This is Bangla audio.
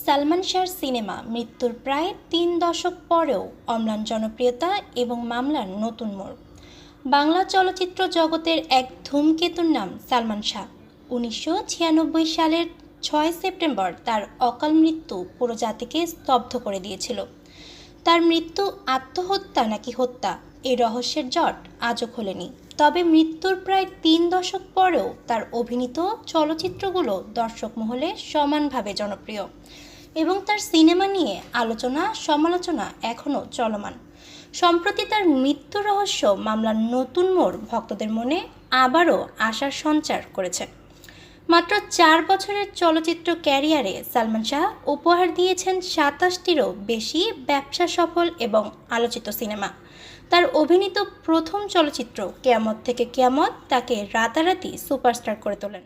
সালমান শাহর সিনেমা মৃত্যুর প্রায় ৩ দশক পরেও অম্লান জনপ্রিয়তা এবং মামলার নতুন মোড়। বাংলা চলচ্চিত্র জগতের এক ধূমকেতুর নাম সালমান শাহ। ১৯৯৬ সালের ৬ সেপ্টেম্বর তার অকাল মৃত্যু পুরো জাতিকে স্তব্ধ করে দিয়েছিল। তার মৃত্যু আত্মহত্যা নাকি হত্যা, এই রহস্যের জট আজও খোলেনি। তবে মৃত্যুর প্রায় ৩ দশক পরেও তার অভিনীত চলচ্চিত্রগুলো দর্শক মহলে সমানভাবে জনপ্রিয় এবং তার সিনেমা নিয়ে আলোচনা সমালোচনা এখনও চলমান। সম্প্রতি তার মৃত্যু রহস্য মামলার নতুন মোড় ভক্তদের মনে আবারও আশার সঞ্চার করেছে। মাত্র ৪ বছরের চলচ্চিত্র ক্যারিয়ারে সালমান শাহ উপহার দিয়েছেন ২৭টিরও বেশি ব্যবসা সফল এবং আলোচিত সিনেমা। তার অভিনীত প্রথম চলচ্চিত্র কেয়ামত থেকে কেয়ামত তাকে রাতারাতি সুপারস্টার করে তোলেন।